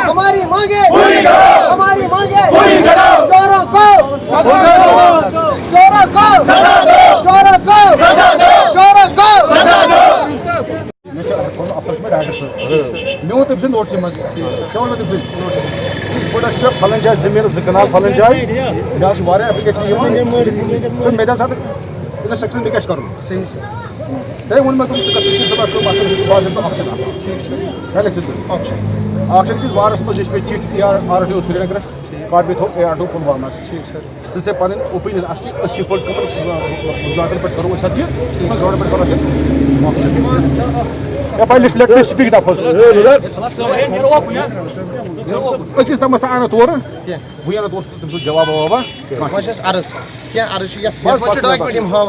हमारी मांगे हमारी मांगे चोरों को चोरों को चोरों को चोरों को मैं तम नोटिस मज फलन जाए जमीन 2 कनाल फलन जाए मे एप्लिकेशन मे साथ इंस्ट्रक्शन मे क्या कर सही सर वो मैं ऑक्शन किस वारस मज चिट ARDO श्रीनगर कॉपी थो ARDO पुलवामा ठीक सर से पन ओपिनियन अच्छी पे करो list let speak the first असिस तम आना तोर बह आना दोस्त जवाब ववाब अर्ज क्या अर्ज डॉक्यूमेंट हाव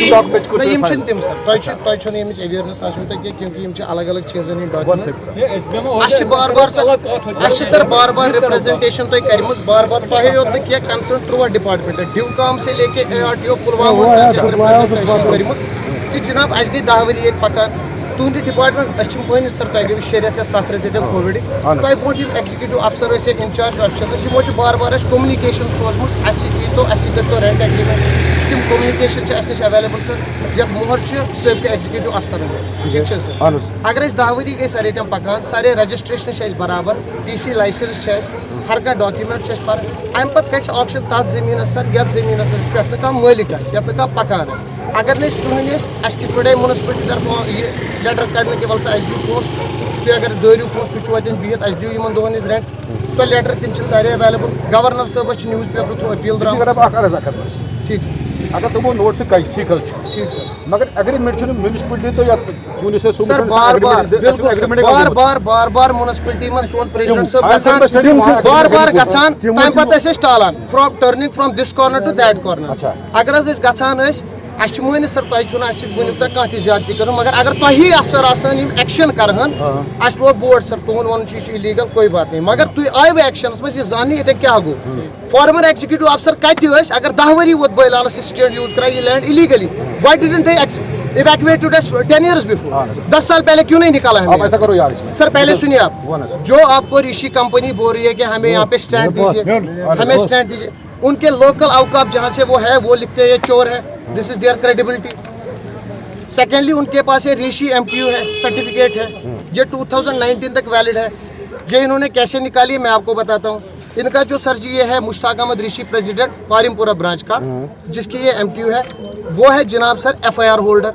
डॉक्यूमेंट तम सर तुम अवेयरनेस क्योंकि अलग अलग चीजन डॉक्यूमेंट बार बार सर बार बार रिप्रेजेंटेशन तुम कर बार बार तुम योत क्या कंसर्न 3 डिपार्टमेंट ड्यूकॉम से लेके ARDO पुलवामा रिप्रेजेंटेशन जनाब अस गई 10 वरी पकान तुंद डिपार्टमेंट वन सर तुम गई 6 रेत 7 रेत कोविड तुम ब्रो एग्जीक्यूटिव अफसर इंचार्ज अफसर यमो बार बार कम्युनिकेशन सोचमुत तो करो रेंट एग्रीमेंट तम कम्युनिकेशन निश अवेलेबल सर ये मोहर सबके एग्जीक्यूटिव अफसर ठीक सर अगर 10 वरी गई सारे तम पकान सारे रजिस्ट्रेशन बराबर TC लाइसेंस हर कह डॉक्यूमेंट पर अम पे ऑक्शन तथ जमीन सर ये जमीन पे मालिक ये पकान अगर कहें पड़े म्यूनसिपलिटी तरफ ये लेटर कड़ने के वल दू पोस तुम अगर दौरू पोस तुम बिहत दू इन दोहन रेंट सो लेटर तम सारे अवेलेबल गवर्नर साहब न्यूज़ पेपर थ्रू अपील ठीक सर अगर तुम नोट से ठीक ठीक सर मगर एग्रीमेंट म्यूनसिपलिटी तो सर बार बार म्यूनसिपलिटी में सोन प्रेसिडेंट साहब बार बार गचान तम पे टालान from turning from this corner to that corner अगर गचान मान सर तुम वन तक कह ज्यादती कर मगर अगर तुम अफसर एक्शन करहन लोग बोर्ड सर तुम वन इलीगल कोई बात नहीं मगर तुम आयु एक्शन मज यह जान ये क्या गो फॉर्मर एग्जीक्यूटिव अफसर कत अगर 10 वरी वोत बैलाल स्टेट यूज करा ये land illegally why didn't they evacuated us 10 years before 10 साल पहले क्यों नहीं निकाला हमें ऐसा करो यार सर पहले सुनिए आप जो आपको ऋषि कंपनी बोल रही है कि हमें यहाँ पे स्टैंड दीजिए हमें स्टैंड दीजिए उनके लोकल अवकाफ जहाँ से वो है वो लिखते हैं ये चोर है this is their credibility secondly उनके पास ये ऋषि MTU है सर्टिफिकेट है ये 2019 तक वैलिड है ये इन्होंने कैसे निकाली मैं आपको बताता हूँ इनका जो सर जी ये है मुश्ताक अहमद ऋषि प्रेसिडेंट पारिमपुरा ब्रांच का जिसकी ये MTU है वो है जनाब सर FIR होल्डर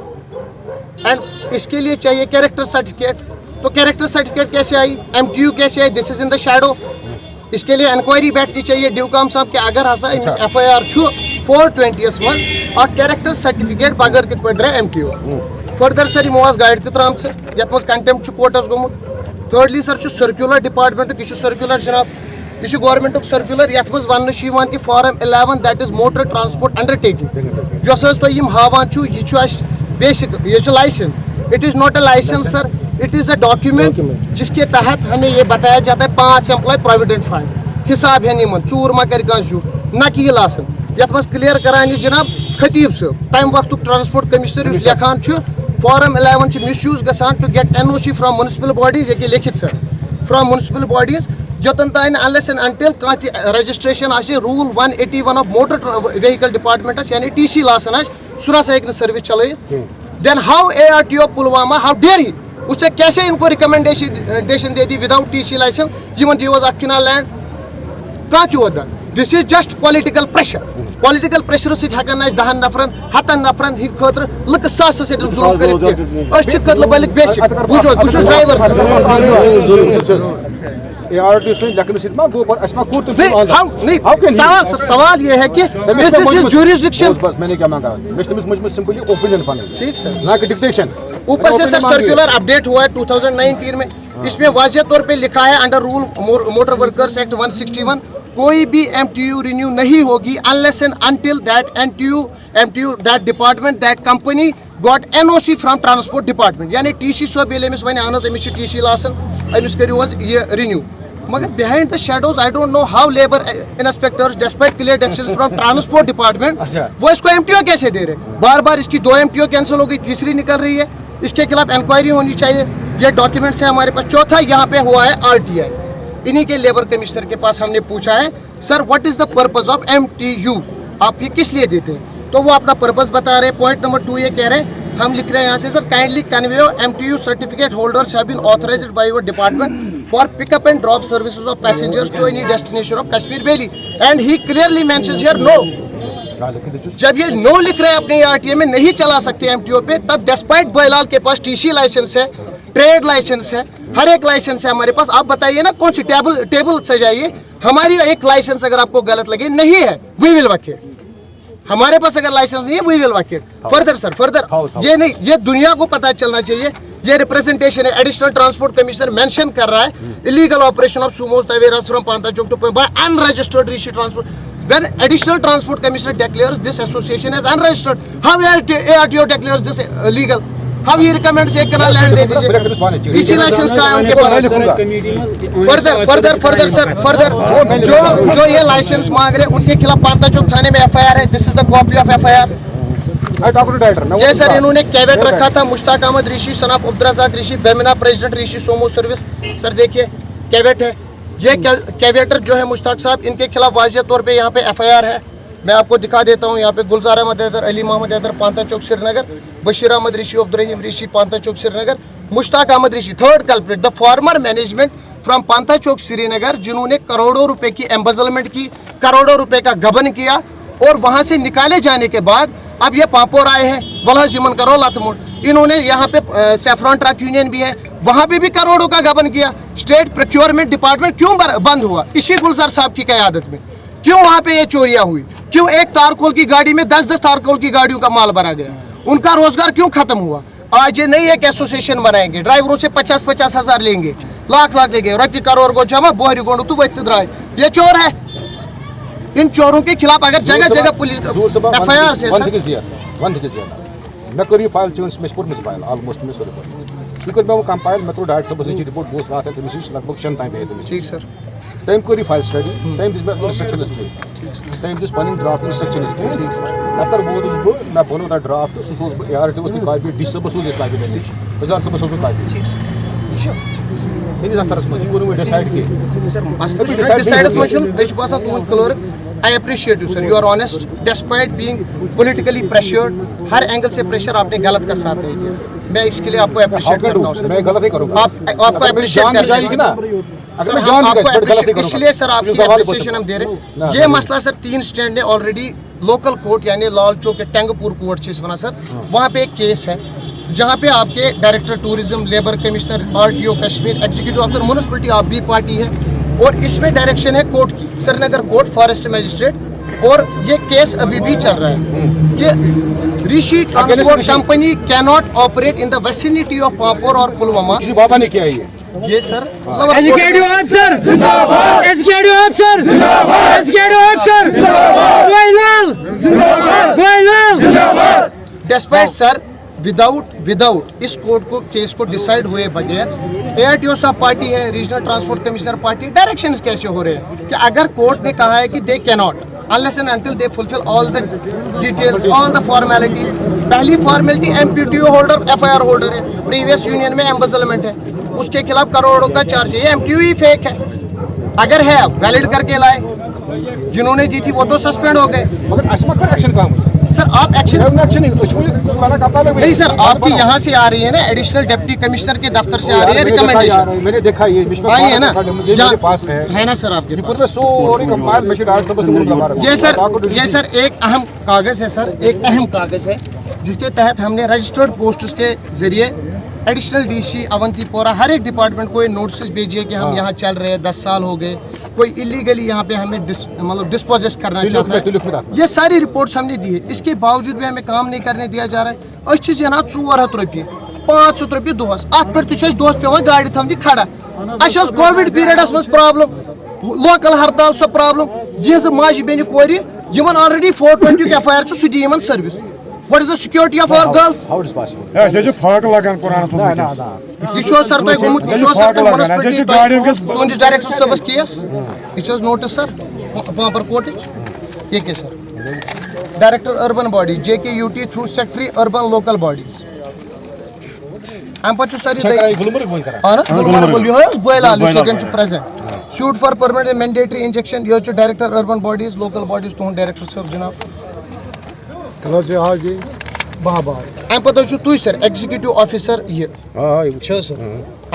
एंड इसके लिए चाहिए कैरेक्टर सर्टिफिकेट तो कैरेक्टर सर्टिफिकेट कैसे आई MTU कैसे आई this is in the shadow इसके लिए इंक्वायरी बैठनी चाहिए ड्यूकॉम साहब के अगर हसा FIR 420 मज और कैरेक्टर सर्टिफिकेट बगैर कित पे MTU फर्दर सर यमो गाड़ी त्राम ये कंटेम्प्ट कोर्टस गोमुत थर्डली सर सर्कुलर डिपार्टमेंट यह सर्कुलर जनाब यह गवर्नमेंट सर्कुलर ये वन कि form 11 that is motor transport undertaking तुम हावान यह बेसिक ये licence it is not a licence sir it is a document जिसके तहत हमें ये बताया जाता है 5 एम्प्लॉय प्रोविडेंट फंड हिसाब है निमन चूर मा कर नकील ये क्लियर करान जनाब खतीब साहब तम वक्त ट्रांसपोर्ट कमिश्नर लेखान फॉर्म 11 मिसयूज गसान to get NOC from municipal bodies ये लिखित सर फ्रॉम म्यूनसिपल बॉडीज जोतन तान unless and until registration rule 181 of motor vehicle department यानी TC लासन सह ना सर्विस चलित then how ARDO Pulwama how dare he उसने कैसे इनको रिकमेंडेशन दे दी विदाउट TC लाइसेंस यमन दिवस किनाल लैंड कह this is just political pressure सहित 10 नफरन 100 नफरन खतर लुक सास जुलम कर बेसिक ड्राइवर सवाल ये है कि मैंने क्या मांगा सिंपली ओपिनियन ठीक सर ना कि डिक्टेशन ऊपर से सर सर्कुलर अपडेट हुआ है 2019 में इसमें वाज़ेह तौर पे लिखा है under rule motor workers act 161 कोई भी MTU रिन्यू नहीं होगी unless and until that MTU that department that company got NOC from transport department यानी TC सोब ये वन TC लासन अमिस करू ये रिन्यू मगर behind the shadows I don't know how labor inspectors despite clear directions from transport department वो इसको MTO कैसे दे रहे, बार बार इसकी 2 MTO कैंसिल हो गई, तीसरी निकल रही है, इसके खिलाफ इंक्वायरी होनी चाहिए, ये डॉक्यूमेंट्स है हमारे पास। चौथा यहाँ पे हुआ है RTI, इन्हीं के लेबर कमिश्नर के पास हमने पूछा है sir what is the purpose of MTU, आप ये किस लिए देते हैं, तो वो अपना पर्पस बता रहे हैं। पॉइंट नंबर 2 ये कह रहे हैं, हम लिख रहे हैं यहाँ से sir kindly convey MTU certificate holders have been authorised by your department for pickup and drop services of passengers to any destination of Kashmir valley and he clearly mentions here no. जब ये नो लिख रहे हैं अपने RTA में नहीं चला सकते MTO पे, तब डिस्पाइट बहलाल के पास TC लाइसेंस है, ट्रेड लाइसेंस है, हर एक लाइसेंस है हमारे पास। आप बताइए ना कौन सी टेबल सजाइए, हमारी एक लाइसेंस अगर आपको गलत लगे नहीं है वी विल वैकेट, हमारे पास अगर लाइसेंस नहीं है we will vacate. Further sir further ये नहीं, ये दुनिया को पता चलना चाहिए, ये रिप्रेजेंटेशन है। एडिशनल ट्रांसपोर्ट कमिश्नर मेंशन कर रहा है illegal operation of Sumos Taveras from Panta Chowk to by unregistered Rishi transport. When additional transport commissioner declares this association as unregistered, how ARTO declares this illegal? How he recommends एक कनाल land दे दीजिए, इसी licence का है उनके पास। Further sir further जो ये licence मांग रहे हैं उनके खिलाफ पांता चौक थाने में FIR है। This is the copy of FIR। ये सर इन्होंने कैवेट रखा था, Mushtaq Ahmad Rishi, son of Abdurrazaq Rishi, Bemina president Rishi Sumo service. Sir देखिए कैवेट है, ये कैविएटर जो है मुश्ताक साहब, इनके खिलाफ वाज़िह तौर पे यहाँ पे FIR है। मैं आपको दिखा देता हूँ, यहाँ पे Gulzar Ahmad Haider, Ali Mohammad Haider, Panta Chowk Srinagar, Bashir Ahmad Rishi, Abdurrahim Rishi, Panta Chowk Srinagar, Mushtaq Ahmad Rishi third culprit the former management from Panta Chowk Srinagar, जिन्होंने करोड़ों रुपए की एम्बेजलमेंट की, करोड़ों रुपए का गबन किया, और वहाँ से निकाले जाने के बाद अब ये पापोर आए हैं, वल्हा जिमन करो लातमुड़। इन्होंने यहाँ पे सैफरॉन ट्रक यूनियन भी है, वहाँ पे भी करोड़ों का गबन किया। स्टेट प्रोक्योरमेंट डिपार्टमेंट क्यों बंद हुआ? इसी गुलजार साहब की क़यादत में। क्यों वहाँ पे ये चोरियाँ हुई? क्यों एक तारकोल की गाड़ी में 10-10 तारकोल की गाड़ियों का माल भरा गया? उनका रोजगार क्यों खत्म हुआ? आज ये नई एक एसोसिएशन बनाएंगे, ड्राइवरों से 50-50 हज़ार लेंगे, लाख लेंगे, रपी करोड़ को जमा बोहरी गोंड तू बच्चे, ये चोर है। इन चोरों के खिलाफ अगर जगह जगह पुलिस FIR से मैं करी फाइल चेंज में स्पोर्ट में फाइल ऑलमोस्ट में सर ये कर मैं कंपाइल मैं तो डायरेक्ट सब से रिपोर्ट बोस बात है तो मिशन लगभग 6 टाइम है ठीक सर टाइम करी फाइल स्टडी टाइम दिस में इंस्ट्रक्शन इज ठीक टाइम दिस पनिंग ड्राफ्ट इंस्ट्रक्शन इज ठीक सर अतर वो मैं बोलूं दा ड्राफ्ट सोस ARTO उस कॉपी डिस्टर्ब सोस इस कॉपी में हजार सब सोस कॉपी ठीक sir ini antara semua jiwa we decide ke sir master decide as much which was a good clerk I appreciate you sir, you are honest despite being politically pressured, her angle से pressure आपने गलत का साथ नहीं दिया, मैं इसके लिए आपको अप्रिशिएट करता हूँ सर। मैं गलत ही करूँगा, आपको अप्रिशिएट करते हैं ना सर, हम आपको इसलिए सर आपकी अप्रिशिएशन हम दे रहे हैं। ये मसला सर 3 स्टैंड है ऑलरेडी, लोकल कोर्ट यानी लाल चौक के टेंगपुर कोर्ट चीज बना सर, वहाँ पे एक केस है जहाँ पे आपके director tourism, labour commissioner, RTO Kashmir, executive officer municipality आप भी पार्टी है, और इसमें डायरेक्शन है कोर्ट की, श्रीनगर कोर्ट फॉरेस्ट मजिस्ट्रेट, और ये केस अभी भी चल रहा है कि Rishi transport company cannot operate in the vicinity of Pampore और पुलवामा। बाबा ने किया ये सर एजुकेटिव ऑफिसर जिंदाबाद, एजुकेटिव ऑफिसर जिंदाबाद, एजुकेटिव ऑफिसर जिंदाबाद, जिंदाबाद जिंदाबाद। डिस्पाइट सर विदाउट इस कोर्ट को केस को डिसाइड हुए बगैर ARTO साहब पार्टी है, regional transport commissioner party, directions कैसे हो रहे हैं कि अगर कोर्ट ने कहा है कि they can not unless and until they fulfil all the details, all the formalities. पहली formality MPTO holder FIR holder है, प्रीवियस यूनियन में एम्बेजलमेंट है, उसके खिलाफ करोड़ों का चार्ज है, ये MTO ही फेक है। अगर है वैलिड करके लाए, जिन्होंने दी थी वो तो सस्पेंड हो गए। मगर असमत पर एक्शन काम सर आप एक्शन नहीं सर, आपकी यहाँ से आ रही है ना, एडिशनल डिप्टी कमिश्नर के दफ्तर से आ रही है रिकमेंडेशन, मैंने देखा ये आई है ना, मेरे पास है ना सर आपके पास। ये सर एक अहम कागज है सर, एक अहम कागज है जिसके तहत हमने रजिस्टर्ड पोस्ट्स के जरिए एडिशनल DC अवंतीपोरा हर एक डिपार्टमेंट को ये नोटिस भेजिए कि हम यहाँ चल रहे हैं, 10 साल हो गए, कोई इलीगली यहाँ पे हमें मतलब डिस्पोजेस करना चाहता है। ये सारी रिपोर्ट्स हमने दी है, इसके बावजूद भी हमें काम नहीं करने दिया जा रहा है। अच्छी जना 400 रुपये 500 रुपये दोहस अत पे दोस्त पे गाड़ी थमनी खड़ा। कोविड पीरियडस मज प्रॉब्लम, लोकल हड़ताल सो प्रॉब्लम, जीज माज बेन कोर ऑलरेडी 420 FIR सह दी service, What is the security of our girls? How it is possible? یہ چھُ فاقہٕ لگان قرآن یہ چھو سر تۄہہِ گوٚمُت یہِ چھو سر municipality تُہٕنٛدِس ڈایریکٹر صٲبس کیس یہِ چھِ حظ نوٹس سر پامپر کوٹٕچ یہ کیٛاہ sir director urban body JKUT through secretary urban local bodies امہِ پتہٕ چھُ سر گُلمرگ وول یِہوے حظ بٲلال یُس ییٚتٮ۪ن چھُ present suit for permanent mandatory injunction یہِ حظ چھُ director urban bodies local bodies تُہُنٛد ڈایریکٹر صٲب جناب امہِ پتہٕ حظ چھُ تُہۍ سر ایگزیکیوٹو آفیسر یہِ چھِ حظ سر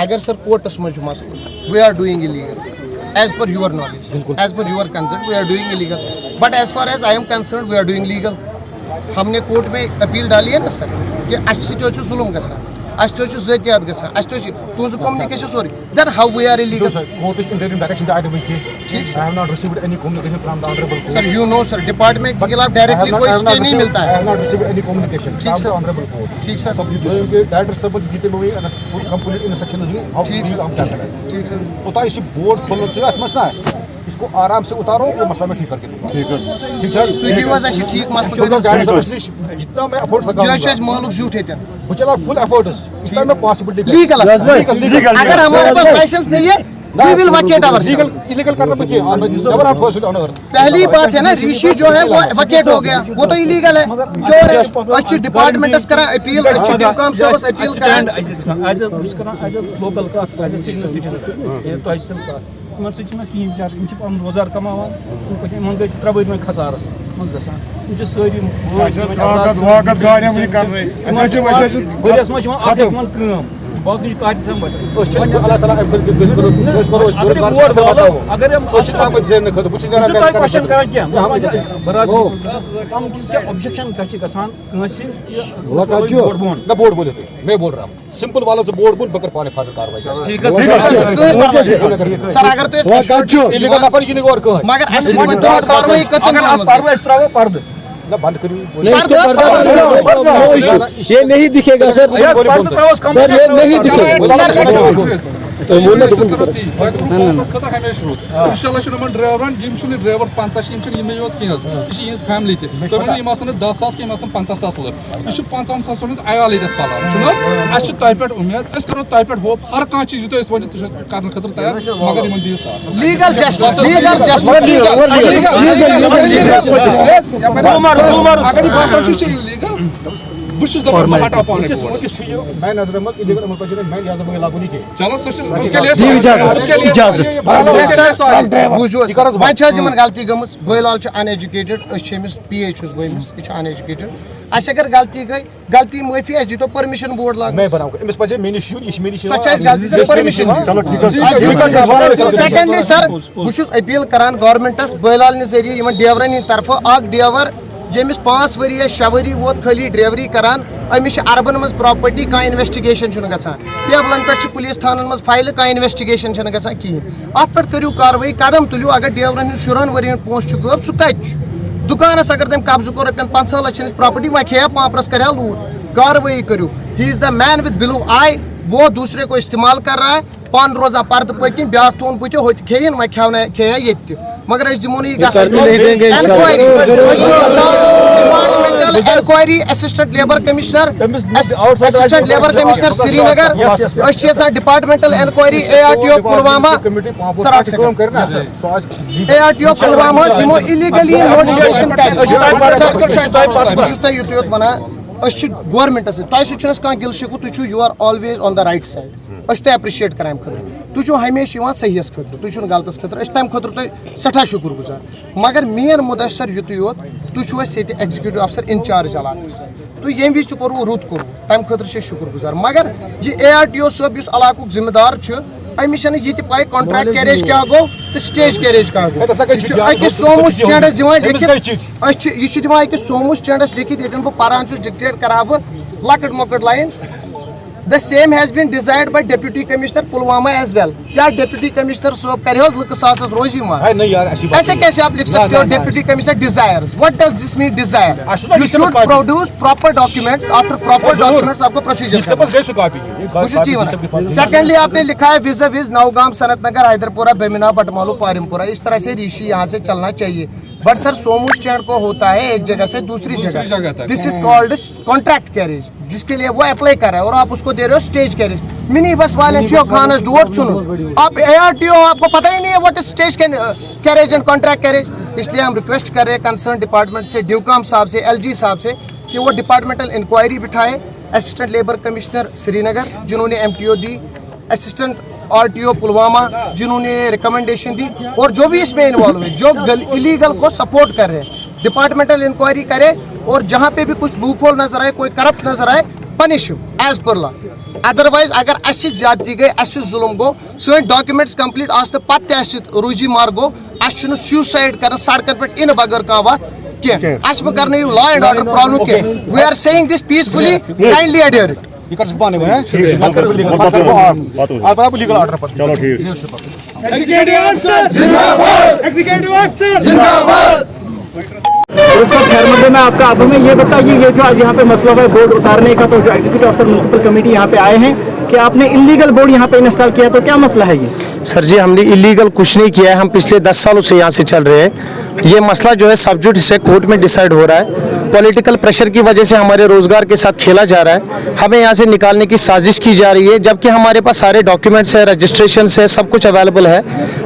اگر سر کوٹس منٛز چھُ مسلہٕ we are doing illegal as per your knowledge as per your concern we are doing illegal but as far as I am concerned we are doing legal ہم نے کورٹ میں اپیل ڈالی ہے نا سر کہ اسہِ سۭتۍ حظ چھُ ظلم گژھان اسہِ تہِ حظ چھُ ذٲتیات گژھان اسہِ تہِ حظ چھُ تُہنٛز کومنِکیشن سورُے دین ہاو وی آر الیگل ٹھیک sir you know sir department کے خلاف ڈائریکٹلی کوئی اسٹے نہیں ملتا ہے ٹھیک سر ٹھیک سر ٹھیک سر بورڈ کھولنا اس کو آرام سے اتارو وہ مسئلہ میں ٹھیک کر کے دوں گا ٹھیک ہے تُہۍ دِیِو حظ اَسہِ ٹھیک مسلہٕ جتنا میں افورڈ یہِ حظ چھُ اَسہِ مٲلُک زیُٹھ ییٚتٮ۪ن بہٕ چلاو فل ایفورٹس جتنا میں پاسبلٹی لیگل اگر ہمارے پاس لائسنس نہیں ہے we will vacate our sir. illegal کرنا میں کیا never have pursued on earth پہلی بات ہے نا ریشی جو ہے وہ ویکیٹ ہو گیا وہ تو ایلیگل ہے چور ہے اچھی ڈپارٹمنٹس کران اپیل اچھی ڈیوکام صاحبس اپیل کران ایز اے لوکل کتھ ایز اے سٹیزن تۄہہِ یِمن سۭتۍ چھِنہٕ کِہیٖنۍ بِچار یِم چھِ پَنُن روزگار کَماوان یِمن گٔے 3 ؤری وۄنۍ خسارَس منٛز گژھان یِم چھِ سٲری ؤریَس منٛز چھِ یِوان اکھ یِمن کٲم باقٕے چھِ کاتہِ تھاوان اللہ تعالیٰ اگر تۄہہِ کوسچن کران کینٛہہ برادری تِم چیٖز کیٛاہ اوبجیکشن کیٛاہ چھِ گژھان کٲنٛسہِ بوڑ بۄن نہ بورڈ بولے تھے میں بول رہا ہوں سمپل والا سے بورڈ بول بکر پانے فارغ کاروائی سر اگر illegal نفر یہ اور کہ مگر اَسہِ سۭتۍ ؤنۍتو حظ کاروٲیی کٔژَن دۄہَن منٛز پردٕ أسۍ ترٛاوو پردٕ نہ بند کریو یہ نہیں دکھے گا سر پردٕ ترٛاووس سر یہ نہیں دکھے گا خطر ہمیشہ روٗد اِنشاءاللہ چھُ یِمن ڈرایورن یِم چھِنہٕ ڈرایور 50 یِم چھِنہٕ یِمے یوت کینٛہہ حظ یہِ چھِ یِہٕنٛز فیملی تہِ تُہۍ ؤنِو یِم آسن نہٕ 10 ساس کینٛہہ یِم آسن 50 ساس لُکھ یہِ چھُ 55 ساس ہُنٛد عیال ییٚتٮ۪تھ پَلان چھُنہٕ حظ اَسہِ چھُ تۄہہِ پٮ۪ٹھ اُمید أسۍ کرو تۄہہِ پٮ۪ٹھ ہوپ ہر کانٛہہ چیٖز یہِ تُہۍ أسۍ ؤنِو تہِ چھِ أسۍ کرنہٕ خٲطرٕ تیار مگر یِمن دِیِو ساتھ لیگل جسٹس اگر یہِ باسان چھُ یہِ چھُ اِلیٖگل بہٕ چھُس دپان بہٕ ہٹاو پانے بورڈ میں نظر میں illegal عمل پر میں لہذا میں لاگو نہیں کیا چلو سُہ چھُ اس کے لیے اجازت بوٗزِو حظ وۄنۍ چھِ حظ یِمن غلطی گٔمٕژ بٲلال چھُ ان ایجوکیٹڈ أسۍ چھِ أمِس PA چھُس بہٕ أمِس یہِ چھُ ان ایجوکیٹڈ اَسہِ اگر غلطی گٔے غلطی معٲفی اَسہِ دِتو پٔرمِشن بورڈ لاگنس میں بناؤں گا أمِس پزِ مےٚ نِش یُن یہِ چھِ مےٚ نِش سۄ چھِ اَسہِ غلطی سر پٔرمِشن سیکنڈلی سر بہٕ چھُس اپیل کران گورمنٹس بٲلالنہِ ذٔریعہٕ یِمن ڈرایورن ہِنٛدِ طرفہٕ اکھ ڈرایور ییٚمِس 5 ؤری یا 6 ؤری ووت خٲلی ڈرایوری کران أمِس چھِ اربن منٛز پراپرٹی کانٛہہ انویسٹِگیشن چھُنہٕ گژھان ٹیبلن پٮ۪ٹھ چھِ پُلیٖس تھانن منٛز فایلہٕ کانٛہہ انویسٹِگیشن چھنہٕ گژھان کِہینۍ اَتھ پٮ۪ٹھ کٔرِو کاروٲیی قدم تُلِو اگر ڈرایورن ہُنٛد 10 ؤرۍ یَن پونٛسہٕ چھُ غٲب سُہ کتہِ چھُ دُکانس اگر تٔمۍ قبضہٕ کوٚر رۄپین 50 لچھ ہٕنٛز پراپرٹی وۄنۍ کھیٚیا پامپرس کریا لوٗٹ کاروٲیی کٔرِو ہی از دا مین وتھ بلو آئی وہ دوسرے کو استعمال کر رہا ہے پان روزان پردٕ پٔتۍ کِنۍ بیاکھ تون بٕتھِ ہُتہِ کھیٚیِن وۄنۍ کھیٚیا ییٚتہِ تہِ مگر أسۍ دِمو نہٕ یہِ گژھن inquiry assistant labour commissioner assistant labour commissioner Srinagar أسۍ چھِ یژھان departmental inquiry ARTO Pulwama sir اکھ سیکنڈ ARTO پُلوامہ یِمو اِلیٖگلی نوٹفکیشن کرِ بہٕ چھُس تۄہہِ یُتُے یوت ونان أسۍ چھِ گورمنٹس سۭتۍ تۄہہِ سۭتۍ چھُنہٕ اَسہِ کانٛہہ گِل شِکوٕ تُہۍ چھِو you are always on the right side أسۍ چھِ تۄہہِ ایپرِشیٹ کران اَمہِ خٲطرٕ تُہۍ چھِو ہمیشہِ یِوان صحیحس خٲطرٕ تُہۍ چھِو نہٕ غلطس خٲطرٕ أسۍ چھِ تَمہِ خٲطرٕ تۄہہِ سٮ۪ٹھاہ شُکُر گُزار مگر مین مُدا چھُ سر یُتُے یوت تُہۍ چھِو اَسہِ ییٚتہِ ایگزیکیوٹِو افسر انچارج علاقس تُہۍ ییٚمہِ وِزِ تہِ کوٚروٕ رُت کوٚروٕ تَمہِ خٲطرٕ چھِ أسۍ شُکُر گُزار مگر یہِ ARTO صٲب یُس علاقُک ذِمہٕ دار چھُ أمِس چھنہٕ یہِ تہِ پاے کانٹریکٹ کیریج کیاہ گوٚو تہٕ سٹیج کیریج کیاہ گوٚو یہِ چھُ أکِس سومو سٹینڈس دِوان لیکھِتھ یہِ چھُ دِوان أکِس سومو سٹینڈس لیکھِتھ ییٚتٮ۪ن بہٕ پران چھُس ڈِکٹیٹ کرہا بہٕ لۄکٕٹ مۄکٕٹ line The same has been desired by Deputy Commissioner Pulwama as well. क्या Deputy Commissioner صٲب کرِ حظ لُکہٕ ساسس روزی مار ऐसे कैसे आप लिख सकते हो Deputy Commissioner desires? What does this mean desire? You should produce proper documents. After proper documents आपको procedure करना है. Secondly आपने लिखा है vis-a-vis नौगाम सनत नगर हैदरपुरा बेमिना बटमालू पारिमपुरा इस तरह से ऋषि यहाँ से चलना चाहिए बट सर सोमू स्टैंड को होता है एक जगह से दूसरी जगह जगह, तक। This is called contract carriage, जिसके लिए वो अप्लाई कर रहा है और आप उसको दे रहे हो स्टेज कैरेज। मिनी बस वाले खानस डोट सुनो, आप ARTO आपको पता ही नहीं है what is stage carriage and contract carriage. इसलिए हम रिक्वेस्ट कर रहे हैं कंसर्न डिपार्टमेंट से, ड्यूकॉम साहब से, LG साहब से, कि वो डिपार्टमेंटल इंक्वायरी बिठाए। असिस्टेंट लेबर कमिश्नर श्रीनगर जिन्होंने MTO दी, असिस्टेंट RTO पुलवामा जिन्होंने रिकमेंडेशन दी, और जो भी इसमें इन्वॉल्व है, जो इलीगल को सपोर्ट कर रहे हैं, डिपार्टमेंटल इंक्वायरी करे और जहाँ पे भी कुछ लूप होल नजर आए, कोई करप्ट नजर आए, punish as per law. Otherwise अगर अस ज्यादती गई, अस जुल्म गो, सन डॉक्यूमेंट्स कंप्लीट आस पत्ते रूजी मार गो, अस सुसाइड कर सड़कन पे इन बगैर कह वत कह, अस कर लॉ एंड ऑर्डर प्रॉब्लम कह। We are saying this peacefully, kindly adhere it. Legal order पर चलो ठीक। एग्जीक्यूटिव ऑफिसर जिंदाबाद, एग्जीक्यूटिव ऑफिसर जिंदाबाद। खैर में आपका अब हमें ये बताइए, ये जो आज यहाँ पे मसला है बोर्ड उतारने का, तो जो एग्जीक्यूटिव ऑफिसर म्युनिसिपल कमेटी यहाँ पे आए हैं कि आपने इलीगल बोर्ड यहाँ पे इंस्टॉल किया, तो क्या मसला है ये? सर जी, हमने इलीगल कुछ नहीं किया है, हम पिछले 10 सालों से यहाँ से चल रहे हैं। ये मसला जो है सब्जुडिस से कोर्ट में डिसाइड हो रहा है। पॉलिटिकल प्रेशर की वजह से हमारे रोजगार के साथ खेला जा रहा है, हमें यहाँ से निकालने की साजिश की जा रही है, जबकि हमारे पास सारे डॉक्यूमेंट्स है, रजिस्ट्रेशन है, सब कुछ अवेलेबल है।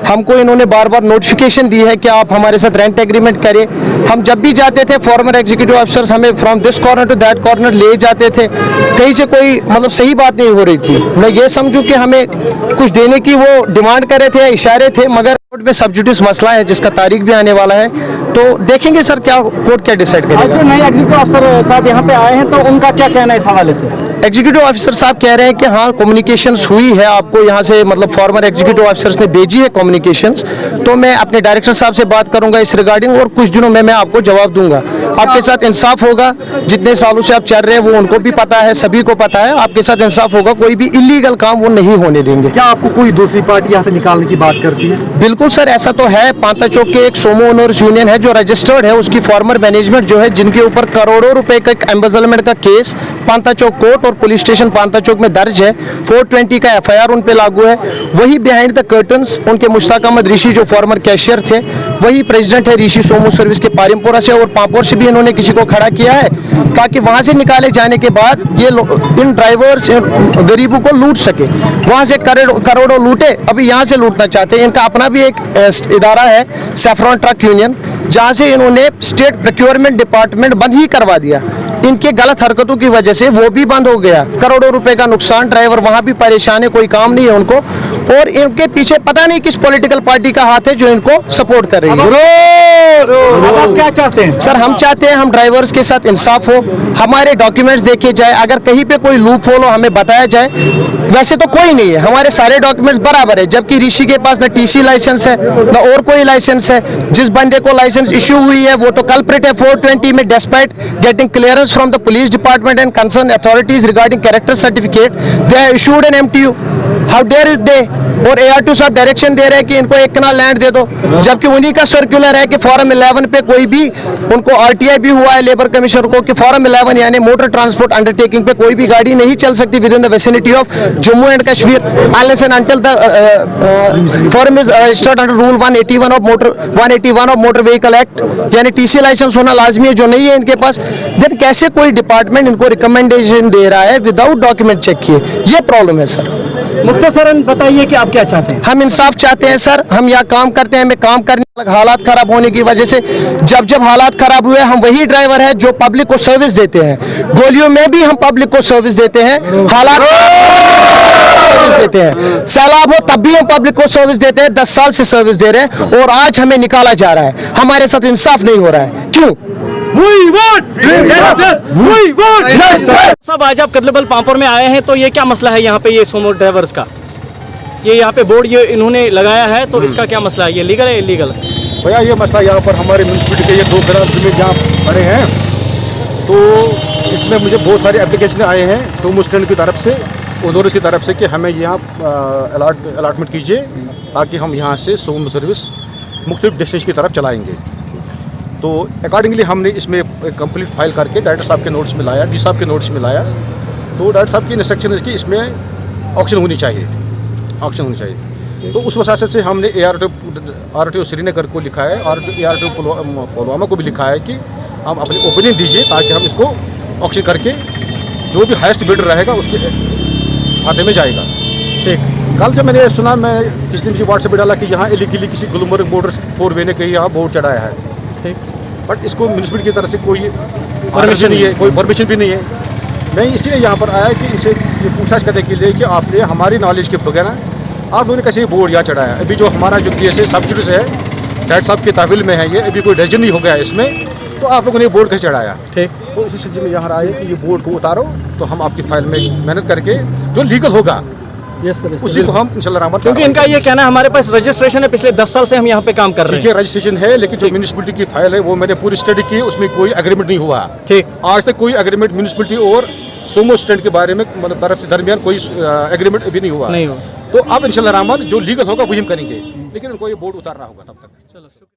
हमको इन्होंने बार बार नोटिफिकेशन दी है कि आप हमारे साथ रेंट एग्रीमेंट करें। हम जब भी जाते थे, फॉर्मर एग्जीक्यूटिव ऑफिसर्स हमें from this corner to that corner ले जाते थे, कहीं से कोई मतलब सही बात नहीं हो रही थी। मैं ये समझूं कि हमें कुछ देने की वो डिमांड कर रहे थे या इशारे थे, मगर कोर्ट में सब्जुडिस मसला है जिसका तारीख भी आने वाला है, तो देखेंगे सर क्या कोर्ट क्या डिसाइड करेगा। जो नए एग्जीक्यूटिव ऑफिसर साहब यहाँ पे आए हैं, तो उनका क्या कहना है इस हवाले से? एग्जीक्यूटिव ऑफिसर साहब कह रहे हैं कि हाँ कम्युनिकेशंस हुई है, आपको यहाँ से मतलब फॉर्मर एग्जीक्यूटिव ऑफिसर्स ने भेजी है कम्युनिकेशंस, तो मैं अपने डायरेक्टर साहब से बात करूंगा इस रिगार्डिंग, और कुछ दिनों में मैं आपको जवाब दूंगा। आपके साथ इंसाफ होगा, जितने सालों से आप चल रहे हैं वो उनको भी पता है, सभी को पता है, आपके साथ इंसाफ होगा, कोई भी इलीगल काम वो नहीं होने देंगे। क्या आपको कोई दूसरी पार्टी यहाँ से निकालने की बात करती है? बिल्कुल सर, ऐसा तो है। पांता चौक के एक सोमो ओनर्स यूनियन है जो रजिस्टर्ड है, उसकी फॉर्मर मैनेजमेंट जो है, जिनके ऊपर करोड़ों रुपए का एम्बेजलमेंट का केस पांता चौक कोर्ट और पुलिस स्टेशन पांता चौक में दर्ज है, 420 का FIR उन पे लागू है। वही बिहाइंड द कर्टन्स उनके मुश्ताक अहमद ऋषि जो फॉर्मर कैशियर थे, वही प्रेसिडेंट है ऋषि सोमो सर्विस के पारिमपुरा से, और पांपोर से भी इन्होंने किसी को खड़ा किया है ताकि वहां से निकाले जाने के बाद ये इन ड्राइवर्स गरीबों को लूट सके। वहां से करोड़ों लूटे, अभी यहाँ से लूटना चाहते हैं। इनका अपना भी एक इदारा है सैफरॉन ट्रक यूनियन, जहां से इन्होंने स्टेट प्रोक्योरमेंट डिपार्टमेंट बंद ही करवा दिया। इनके गलत हरकतों की वजह से वो भी बंद हो गया, करोड़ों रुपए का नुकसान, ड्राइवर वहां भी परेशान है, कोई काम नहीं है उनको, और इनके पीछे पता नहीं किस पॉलिटिकल पार्टी का हाथ है जो इनको सपोर्ट कर रही है। अब आप क्या चाहते हैं? सर हम चाहते हैं हम ड्राइवर्स के साथ इंसाफ हो, हमारे डॉक्यूमेंट्स देखे जाए, अगर कहीं पे कोई लूप होल हो हमें बताया जाए। वैसे तो कोई नहीं है, हमारे सारे डॉक्यूमेंट्स बराबर है, जबकि ऋषि के पास न TC लाइसेंस है न और कोई लाइसेंस है। जिस बंदे को लाइसेंस इश्यू हुई है वो तो कल्प्रिट है 420 में, despite getting clearance from the police department and concern authorities regarding character certificate, they have issued an MTU। How dare is they? और ARTO साहब डायरेक्शन दे रहे हैं कि इनको 1 कनाल लैंड दे दो, जबकि उन्हीं का सर्कुलर है कि फॉर्म 11 पे कोई भी उनको RTI भी हुआ है लेबर कमिश्नर को कि फॉर्म 11 यानी मोटर ट्रांसपोर्ट अंडरटेकिंग पे कोई भी गाड़ी नहीं चल सकती with in the vicinity of Jammu and Kashmir unless and until the form is registered under rule 181 of motor vehicle act, यानी TC लाइसेंस होना लाजमी है, जो नहीं है इनके पास। देन कैसे कोई डिपार्टमेंट इनको रिकमेंडेशन दे रहा है विदाउट डॉक्यूमेंट चेक किए? ये प्रॉब्लम है सर। मुख्तसरन बताइए कि आप क्या चाहते हैं? हम इंसाफ चाहते हैं सर, हम यहाँ काम करते हैं, हमें काम करने लग हालात खराब होने की वजह से, जब हालात खराब हुए, हम वही ड्राइवर हैं जो पब्लिक को सर्विस देते हैं, गोलियों में भी हम पब्लिक को सर्विस देते हैं, हालात सर्विस देते हैं, सैलाब हो तब भी हम पब्लिक को सर्विस देते हैं, 10 साल से सर्विस दे रहे हैं, और आज हमें निकाला जा रहा है, हमारे साथ इंसाफ नहीं हो रहा है। क्यों? सब आज आप कदलेबल पांपोर में आए हैं, तो ये क्या मसला है यहाँ पे, ये सोमो ड्राइवर्स का ये यहाँ पे बोर्ड ये इन्होंने लगाया है, तो इसका क्या मसला है? ये लीगल है इलीगल? भैया ये मसला यहाँ पर हमारे म्यूनसिपलिटी के ये 2 कनाल जमीन जहाँ पड़े हैं, तो इसमें मुझे बहुत सारे एप्लीकेशन आए हैं सोमो स्टैंड की तरफ से, ओनर्स की तरफ से कि हमें यहाँ अलॉटमेंट कीजिए ताकि हम यहाँ से सोमो सर्विस मुख्तलिफ डेस्टिनेशन की तरफ चलाएँगे। तो अकॉर्डिंगली हमने इसमें कंप्लीट फाइल करके डायरेक्टर साहब के नोट्स में लाया, डी साहब के नोट्स में लाया, तो डायरेक्टर साहब की इंस्ट्रक्शन है कि इसमें ऑक्शन होनी चाहिए। तो उस वजह से हमने ARTO श्रीनगर को लिखा है और ARTO पुलवामा को भी लिखा है कि हम अपनी ओपिनियन दीजिए ताकि हम इसको ऑक्शन करके जो भी हाईएस्ट बिल्डर रहेगा उसके खाते में जाएगा। ठीक। कल जब मैंने सुना, मैं किसी ने मुझे व्हाट्सएप पे डाला कि यहाँ इलीगली किसी गुलमर्ग बॉर्डर 4 वे ने कहीं यहाँ बोर्ड चढ़ाया है, ठीक। बट इसको म्यूनसिपलिटी की तरफ से कोई परमिशन नहीं है, कोई परमिशन भी नहीं है। मैं इसलिए यहाँ पर आया कि इनसे ये पूछताछ करने के लिए कि आपने हमारी नॉलेज के बगैर आप लोगों ने कैसे बोर्ड यहाँ चढ़ाया। अभी जो हमारा जो केस है सब जुडिस है, डैड साहब के तहवील में है ये, अभी कोई डिसीजन नहीं हो गया इसमें, तो आप लोगों ने बोर्ड कैसे चढ़ाया। ठीक। तो उसी सिलसिले में यहाँ आए कि ये बोर्ड को उतारो तो हम आपकी फाइल में मेहनत करके जो लीगल होगा यस सर, उसी को हम इंशाल्लाह रहमत, क्योंकि इनका ये कहना है हमारे पास रजिस्ट्रेशन है, पिछले 10 साल से हम यहाँ पे काम कर रहे ठीक है, रजिस्ट्रेशन है, लेकिन जो म्यूनसिपलिटी की फाइल है वो मैंने पूरी स्टडी की, उसमें कोई एग्रीमेंट नहीं हुआ। ठीक। आज तक कोई एग्रीमेंट म्यूनसिपलिटी और सोमो स्टैंड के बारे में मतलब तरफ से दरमियान कोई एग्रीमेंट अभी नहीं हुआ। नहीं हुआ। तो अब इंशाल्लाह रहमान जो लीगल होगा वही हम करेंगे, लेकिन उनको ये बोर्ड उतारना होगा तब तक। चलो।